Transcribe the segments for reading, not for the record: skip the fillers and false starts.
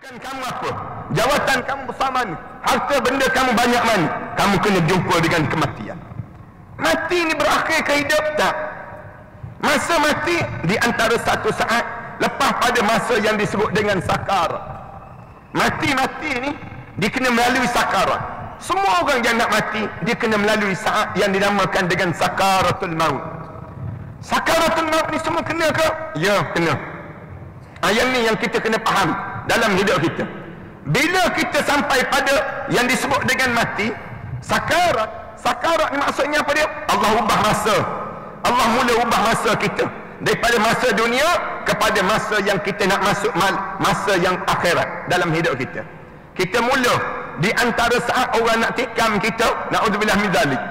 Kedudukan kamu apa? Jawatan kamu besar mana? Harta benda kamu banyak mana? Kamu kena jumpa dengan kematian. Mati ni berakhir ke hidup? Tak. Masa mati di antara satu saat lepas pada masa yang disebut dengan sakarat. Mati-mati ni dia kena melalui sakarat. Semua orang yang nak mati dia kena melalui saat yang dinamakan dengan sakaratul maut. Sakaratul maut ni semua kena ke? Ya, kena. Yang ni yang kita kena faham dalam hidup kita. Bila kita sampai pada yang disebut dengan mati, sakarat. Sakarat ni maksudnya apa dia? Allah ubah masa. Allah mula ubah masa kita daripada masa dunia kepada masa yang kita nak masuk masa yang akhirat dalam hidup kita. Kita mula di antara saat orang nak tikam kita, naudzubillah min zalik.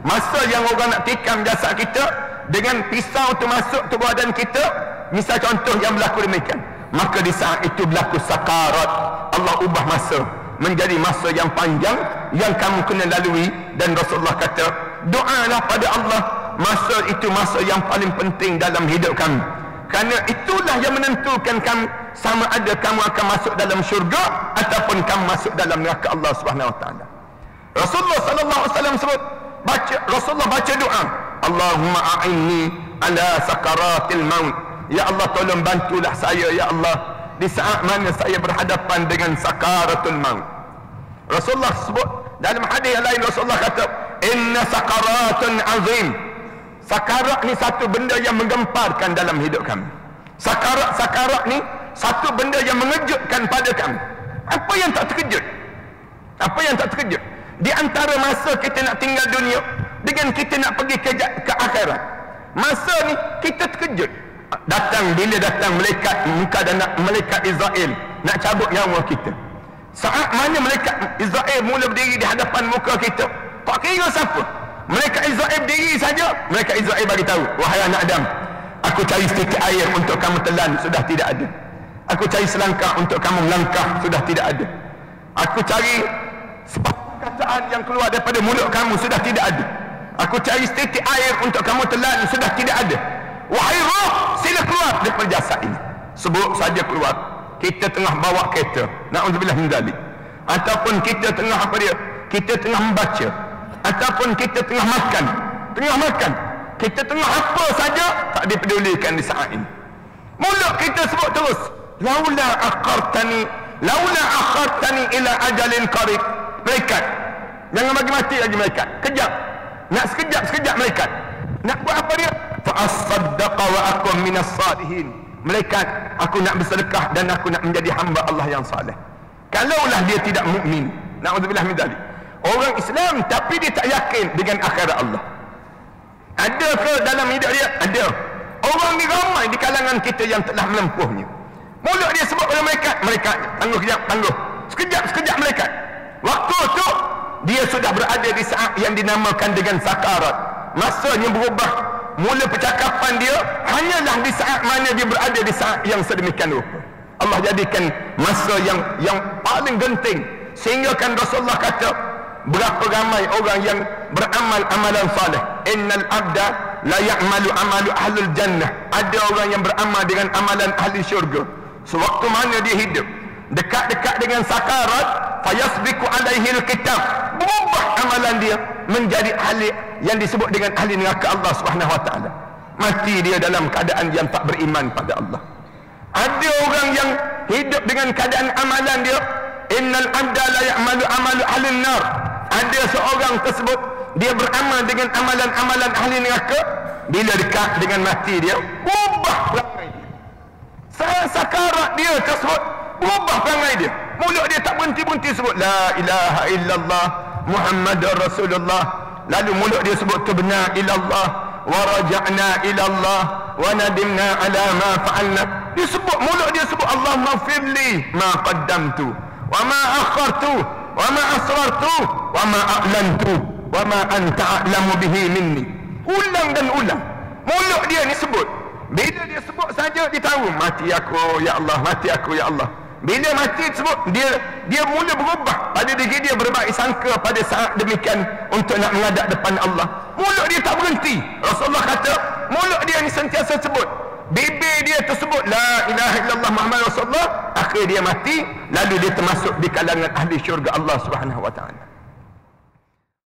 Masa yang orang nak tikam jasad kita dengan pisau tu masuk tubuh badan kita, misal contoh yang berlaku demikian, maka di saat itu berlaku sakarat. Allah ubah masa menjadi masa yang panjang yang kamu kena lalui. Dan Rasulullah kata, doalah pada Allah, masa itu masa yang paling penting dalam hidup kamu, kerana itulah yang menentukan kamu sama ada kamu akan masuk dalam syurga ataupun kamu masuk dalam neraka Allah Subhanahu Wa Taala. Rasulullah sallallahu alaihi wasallam sebut, Rasulullah baca doa, Allahumma a'inni ala sakaratil maut. Ya Allah, tolong bantulah saya ya Allah di saat mana saya berhadapan dengan sakaratul maut. Rasulullah sebut dalam hadis yang lain, Rasulullah kata, inna sakaratun azim. Sakarat ni satu benda yang menggemparkan dalam hidup kami. Sakarat ni satu benda yang mengejutkan pada kami. Apa yang tak terkejut? Apa yang tak terkejut? Di antara masa kita nak tinggal dunia dengan kita nak pergi ke akhirat, masa ni kita terkejut. Bila datang malaikat muka dan malaikat Israel nak cabut nyawa kita. Saat mana malaikat Israel mula berdiri di hadapan muka kita, tak kira siapa, malaikat Israel berdiri saja, malaikat Israel bagi tahu, wahai anak Adam, aku cari sedikit air untuk kamu telan, sudah tidak ada. Aku cari selangkah untuk kamu melangkah, sudah tidak ada. Aku cari perkataan yang keluar daripada mulut kamu, sudah tidak ada. Aku cari sedikit air untuk kamu telan, sudah tidak ada. Wahai roh, sila keluar daripada jasad ini. Sebut saja keluar. Kita tengah bawa kereta, na'udzubillah min dzalik, ataupun kita tengah apa dia, kita tengah membaca, ataupun kita tengah makan, kita tengah apa saja, tak dipedulikan di saat ini. Mulut kita sebut terus, laula akhartani ila ajalin qarib. Malaikat, jangan bagi mati lagi malaikat, kejap, nak sekejap malaikat nak buat apa dia? Fa as-saddaqa wa akum minas salihin. Malaikat, aku nak bersedekah dan aku nak menjadi hamba Allah yang saleh. Kalaulah dia tidak mukmin, na'udzubillah min dzalik, orang Islam tapi dia tak yakin dengan akhirat Allah. Ada ke dalam hidup dia? Ada. Orang ni ramai di kalangan kita yang telah menempuhnya. Mulut dia sebut pada malaikat, tangguh kejap, tangguh. Sekejap malaikat. Waktu tu dia sudah berada di saat yang dinamakan dengan sakarat. Masanya berubah. Mula percakapan dia hanyalah di saat mana dia berada di saat yang sedemikian rupa. Allah jadikan masa yang paling genting, sehingga kan Rasulullah kata, berapa ramai orang yang beramal amalan saleh. Innal abda la ya'malu amalu ahlul jannah. Ada orang yang beramal dengan amalan ahli syurga. Sewaktu mana dia hidup dekat-dekat dengan sakarat, fayasbiqu alaihi alkitab, berubah amalan dia menjadi ahli yang disebut dengan ahli neraka Allah Subhanahu Wa Taala. Mati dia dalam keadaan yang tak beriman pada Allah. Ada orang yang hidup dengan keadaan amalan dia, innal abda la ya'malu amalu ahli nar. Ada seorang tersebut dia beramal dengan amalan-amalan ahli neraka, bila dekat dengan mati dia, ubah perangai dia. Sakarat dia tersebut ubah perangai dia. Mulut dia tak berhenti-berhenti sebut la ilaha illallah Muhammadur Rasulullah. Lalu mulut dia sebut tubna ilallah wa raja'na ilallah wa nadimna ala ma fa'alna. Dia sebut, mulut dia sebut, Allahumma firli ma qaddamtu wa ma akhartu wa ma asrartu wa ma a'lantu wa ma anta a'lamu bihi minni. Ulang dan ulang. Mulut dia ni sebut. Bila dia sebut saja dia tahu, mati aku ya Allah, mati aku ya Allah. Bila mati tersebut, dia mula berubah pada diri dia, berbaik sangka pada saat demikian untuk nak menghadap depan Allah. Mulut dia tak berhenti. Rasulullah kata, mulut dia ni sentiasa sebut bibir dia tersebut la ilaha illallah Muhammad Rasulullah, akhir dia mati, lalu dia termasuk di kalangan ahli syurga Allah Subhanahu wa taala.